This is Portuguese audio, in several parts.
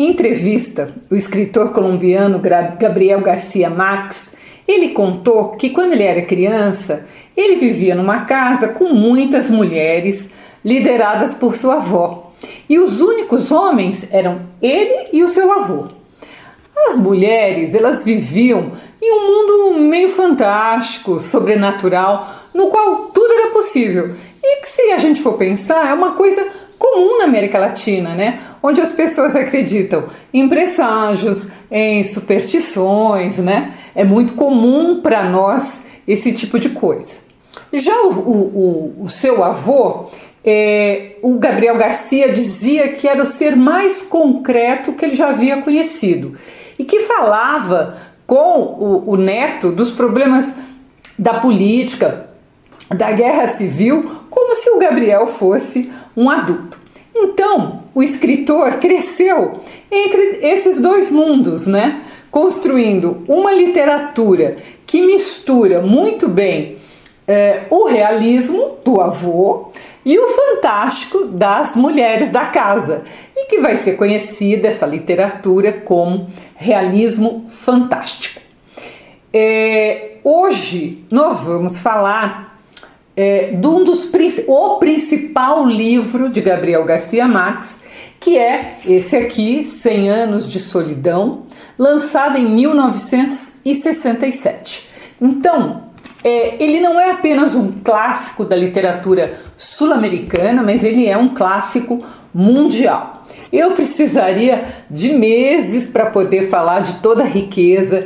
Em entrevista, o escritor colombiano Gabriel García Márquez, ele contou que quando ele era criança, ele vivia numa casa com muitas mulheres lideradas por sua avó. E os únicos homens eram ele e o seu avô. As mulheres, elas viviam em um mundo meio fantástico, sobrenatural, no qual tudo era possível. E que, se a gente for pensar, é uma coisa comum na América Latina, né? Onde as pessoas acreditam em presságios, em superstições, né? É muito comum para nós esse tipo de coisa. Já o seu avô, o Gabriel Garcia, dizia que era o ser mais concreto que ele já havia conhecido e que falava com o neto dos problemas da política, da guerra civil, como se o Gabriel fosse um adulto. Então, o escritor cresceu entre esses dois mundos, né? Construindo uma literatura que mistura muito bem o realismo do avô e o fantástico das mulheres da casa, e que vai ser conhecida essa literatura como realismo fantástico. Hoje nós vamos falar de o principal livro de Gabriel García Márquez, que é esse aqui, 100 Anos de Solidão, lançado em 1967. Então, ele não é apenas um clássico da literatura sul-americana, mas ele é um clássico mundial. Eu precisaria de meses para poder falar de toda a riqueza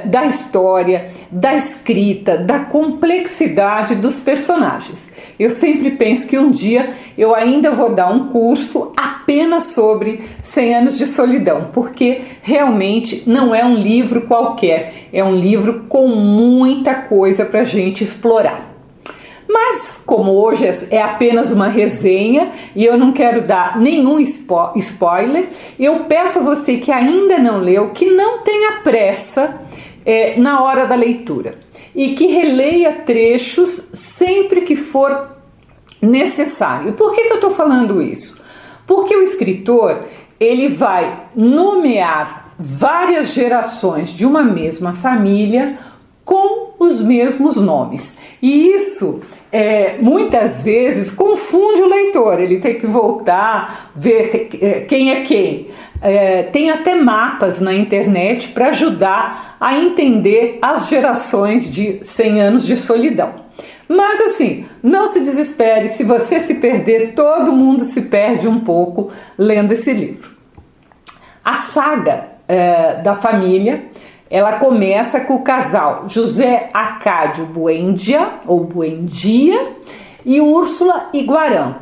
da história, da escrita, da complexidade dos personagens. Eu sempre penso que um dia eu ainda vou dar um curso apenas sobre 100 Anos de Solidão, porque realmente não é um livro qualquer, é um livro com muita coisa para a gente explorar. Mas, como hoje é apenas uma resenha e eu não quero dar nenhum spoiler, eu peço a você que ainda não leu, que não tenha pressa na hora da leitura e que releia trechos sempre que for necessário. E por que eu estou falando isso? Porque o escritor, ele vai nomear várias gerações de uma mesma família com os mesmos nomes. E isso, muitas vezes, confunde o leitor. Ele tem que voltar, ver quem é quem. Tem até mapas na internet para ajudar a entender as gerações de 100 Anos de Solidão. Mas assim, não se desespere, se você se perder, todo mundo se perde um pouco lendo esse livro. A saga da família, ela começa com o casal José Arcádio Buendia, ou Buendia, e Úrsula Iguarã.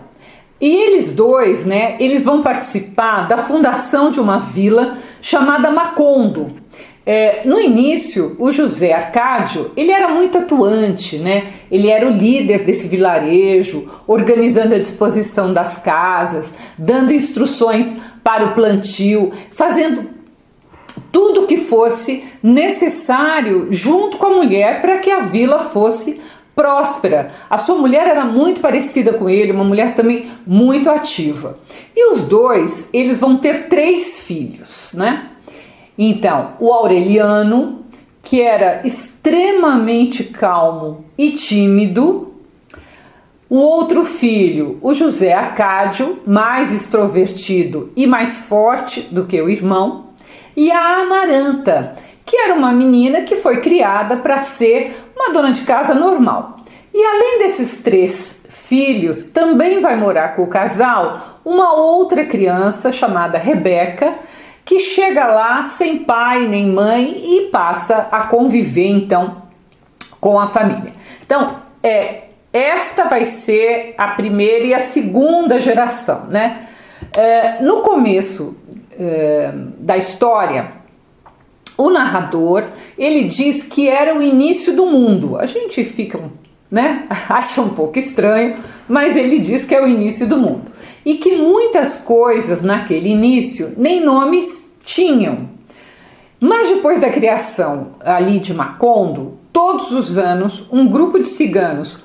E eles dois, né, eles vão participar da fundação de uma vila chamada Macondo. No início, o José Arcádio, ele era muito atuante, né? Ele era o líder desse vilarejo, organizando a disposição das casas, dando instruções para o plantio, fazendo tudo que fosse necessário junto com a mulher para que a vila fosse próspera. A sua mulher era muito parecida com ele, uma mulher também muito ativa. E os dois, eles vão ter 3 filhos, né? Então, o Aureliano, que era extremamente calmo e tímido. O outro filho, o José Arcádio, mais extrovertido e mais forte do que o irmão. E a Amaranta, que era uma menina que foi criada para ser uma dona de casa normal. E além desses 3 filhos, também vai morar com o casal uma outra criança chamada Rebeca, que chega lá sem pai nem mãe e passa a conviver então com a família. Então, esta vai ser a primeira e a segunda geração, né? No começo da história, o narrador, ele diz que era o início do mundo. A gente fica, né, acha um pouco estranho, mas ele diz que é o início do mundo. E que muitas coisas naquele início nem nomes tinham. Mas depois da criação ali de Macondo, todos os anos um grupo de ciganos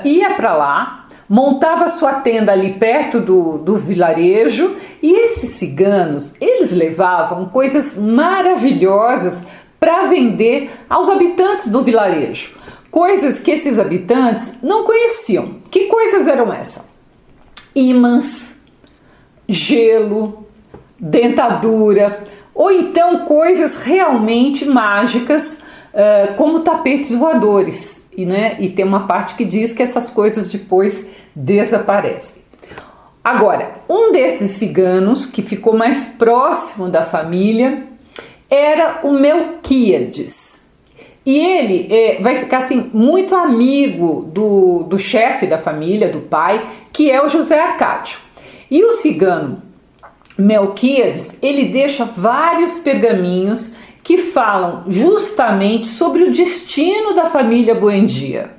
ia para lá montava sua tenda ali perto do vilarejo, e esses ciganos, eles levavam coisas maravilhosas para vender aos habitantes do vilarejo, coisas que esses habitantes não conheciam. Que coisas eram essas? Ímãs, gelo, dentadura, ou então coisas realmente mágicas, como tapetes voadores, e tem uma parte que diz que essas coisas depois desaparecem. Agora, um desses ciganos que ficou mais próximo da família era o Melquíades, e ele vai ficar assim muito amigo do chefe da família, do pai, que é o José Arcádio. E o cigano Melquíades, ele deixa vários pergaminhos que falam justamente sobre o destino da família Buendia.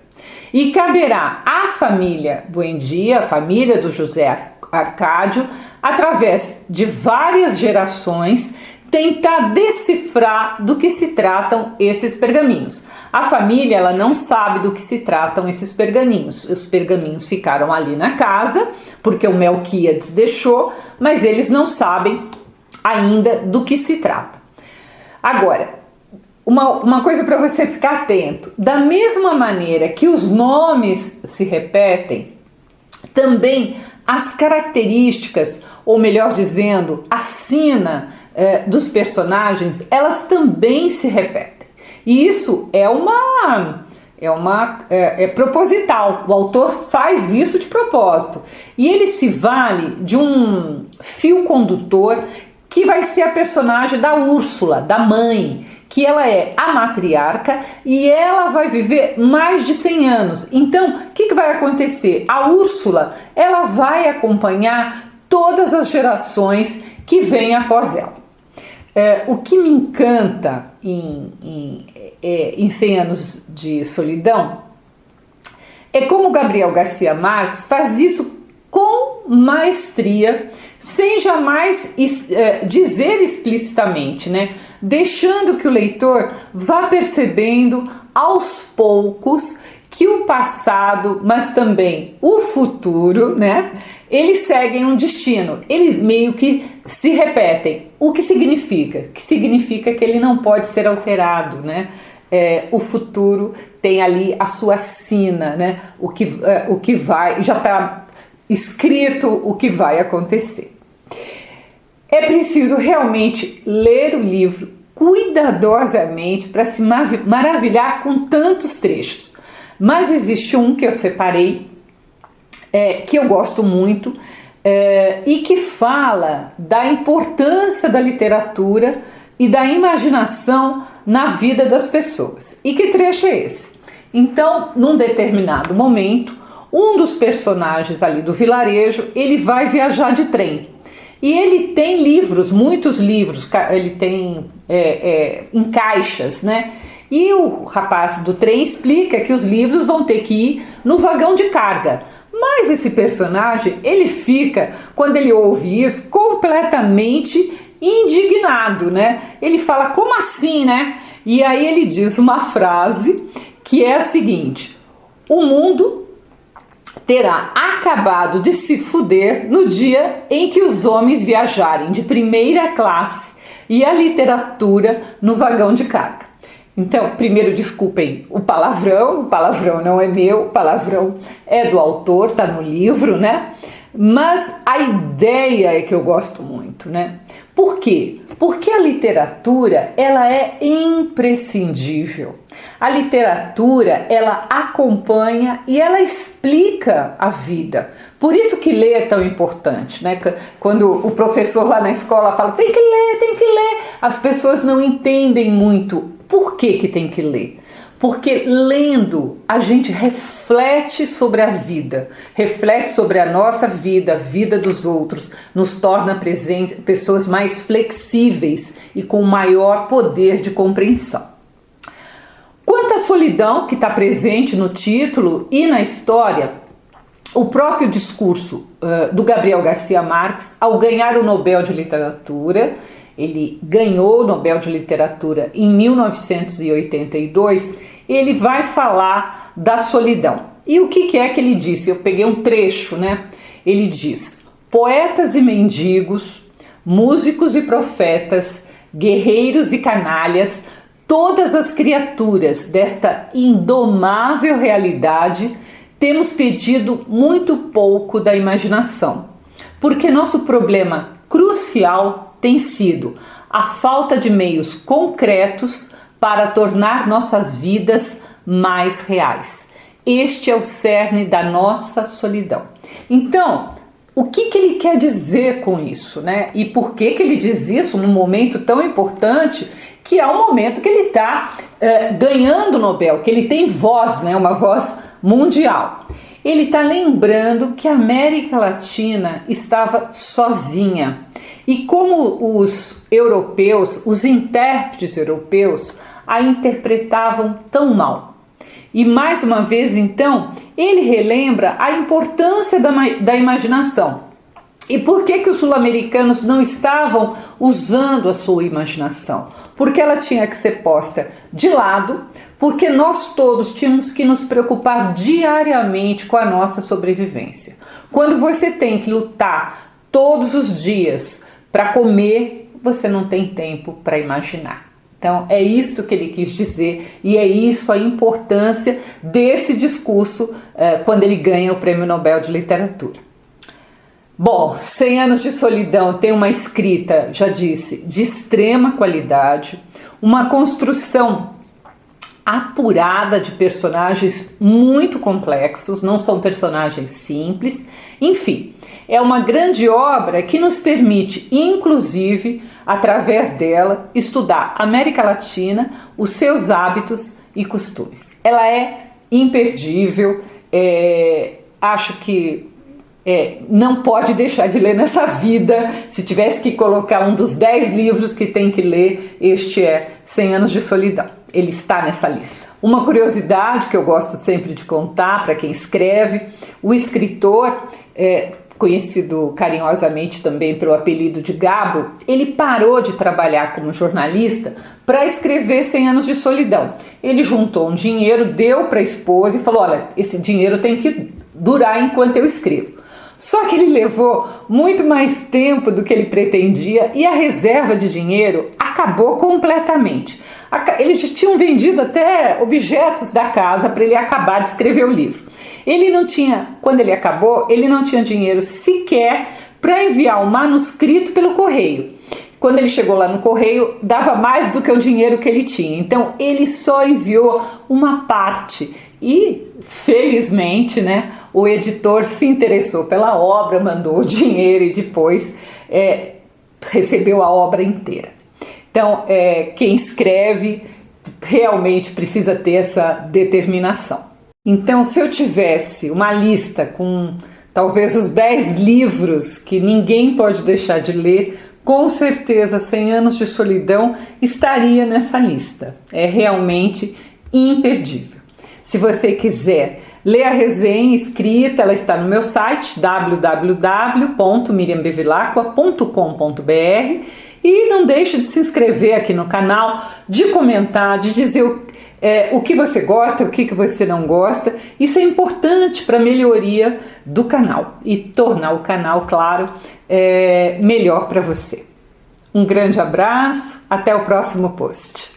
E caberá à família Buendia, a família do José Arcádio, através de várias gerações, tentar decifrar do que se tratam esses pergaminhos. A família, ela não sabe do que se tratam esses pergaminhos. Os pergaminhos ficaram ali na casa, porque o Melquíades deixou, mas eles não sabem ainda do que se trata. Agora, uma coisa para você ficar atento: da mesma maneira que os nomes se repetem, também as características, ou melhor dizendo, a sina dos personagens, elas também se repetem. E isso é proposital. O autor faz isso de propósito. E ele se vale de um fio condutor que vai ser a personagem da Úrsula, da mãe, que ela é a matriarca e ela vai viver mais de 100 anos. Então, o que vai acontecer? A Úrsula, ela vai acompanhar todas as gerações que vêm após ela. O que me encanta em 100 Anos de Solidão é como Gabriel Garcia Marques faz isso com maestria, sem jamais dizer explicitamente, deixando que o leitor vá percebendo aos poucos que o passado, mas também o futuro, eles seguem um destino, eles meio que se repetem. O que significa? Que significa que ele não pode ser alterado, o futuro tem ali a sua sina, o que vai, já está escrito o que vai acontecer. É preciso realmente ler o livro cuidadosamente para se maravilhar com tantos trechos. Mas existe um que eu separei, que eu gosto muito, e que fala da importância da literatura e da imaginação na vida das pessoas. E que trecho é esse? Então, num determinado momento, um dos personagens ali do vilarejo, ele vai viajar de trem. E ele tem livros, muitos livros, ele tem em caixas, E o rapaz do trem explica que os livros vão ter que ir no vagão de carga. Mas esse personagem, ele fica, quando ele ouve isso, completamente indignado, Ele fala, como assim, E aí ele diz uma frase que é a seguinte: o mundo terá acabado de se fuder no dia em que os homens viajarem de primeira classe e a literatura no vagão de carga. Então, primeiro, desculpem o palavrão não é meu, o palavrão é do autor, está no livro, Mas a ideia é que eu gosto muito, Por quê? Porque a literatura, ela é imprescindível. A literatura, ela acompanha e ela explica a vida. Por isso que ler é tão importante, Quando o professor lá na escola fala, tem que ler, as pessoas não entendem muito por que tem que ler. Porque lendo a gente reflete sobre a vida, reflete sobre a nossa vida, a vida dos outros, nos torna pessoas mais flexíveis e com maior poder de compreensão. Quanto à solidão que está presente no título e na história, o próprio discurso do Gabriel Garcia Marques, ao ganhar o Nobel de Literatura, ele ganhou o Nobel de Literatura em 1982, ele vai falar da solidão. E o que é que ele disse? Eu peguei um trecho, né? Ele diz: poetas e mendigos, músicos e profetas, guerreiros e canalhas, todas as criaturas desta indomável realidade, temos pedido muito pouco da imaginação, porque nosso problema crucial tem sido a falta de meios concretos para tornar nossas vidas mais reais. Este é o cerne da nossa solidão. Então, o que ele quer dizer com isso, né? E por que ele diz isso num momento tão importante, que é o momento que ele está ganhando o Nobel, que ele tem voz, né? Uma voz mundial. Ele está lembrando que a América Latina estava sozinha. E como os europeus, os intérpretes europeus, a interpretavam tão mal. E mais uma vez, então, ele relembra a importância da imaginação. E por que os sul-americanos não estavam usando a sua imaginação? Porque ela tinha que ser posta de lado, porque nós todos tínhamos que nos preocupar diariamente com a nossa sobrevivência. Quando você tem que lutar todos os dias para comer, você não tem tempo para imaginar. Então é isto que ele quis dizer, e é isso a importância desse discurso quando ele ganha o Prêmio Nobel de Literatura. Bom, 100 Anos de Solidão tem uma escrita, já disse, de extrema qualidade, uma construção apurada de personagens muito complexos, não são personagens simples, enfim, é uma grande obra que nos permite, inclusive, através dela, estudar a América Latina, os seus hábitos e costumes. Ela é imperdível, acho que não pode deixar de ler nessa vida. Se tivesse que colocar um dos 10 livros que tem que ler, este é 100 Anos de Solidão. Ele está nessa lista. Uma curiosidade que eu gosto sempre de contar para quem escreve: o escritor, conhecido carinhosamente também pelo apelido de Gabo, ele parou de trabalhar como jornalista para escrever 100 Anos de Solidão. Ele juntou um dinheiro, deu para a esposa e falou: olha, esse dinheiro tem que durar enquanto eu escrevo. Só que ele levou muito mais tempo do que ele pretendia e a reserva de dinheiro acabou completamente. Eles tinham vendido até objetos da casa para ele acabar de escrever o livro. Ele não tinha, quando ele acabou, ele não tinha dinheiro sequer para enviar o manuscrito pelo correio. Quando ele chegou lá no correio, dava mais do que o dinheiro que ele tinha. Então ele só enviou uma parte. E, felizmente, né, o editor se interessou pela obra, mandou o dinheiro e depois recebeu a obra inteira. Então, quem escreve realmente precisa ter essa determinação. Então, se eu tivesse uma lista com talvez os 10 livros que ninguém pode deixar de ler, com certeza 100 Anos de Solidão estaria nessa lista. É realmente imperdível. Se você quiser ler a resenha escrita, ela está no meu site www.miriambevilacqua.com.br, e não deixe de se inscrever aqui no canal, de comentar, de dizer o que você gosta, o que você não gosta. Isso é importante para a melhoria do canal e tornar o canal, claro, melhor para você. Um grande abraço, até o próximo post.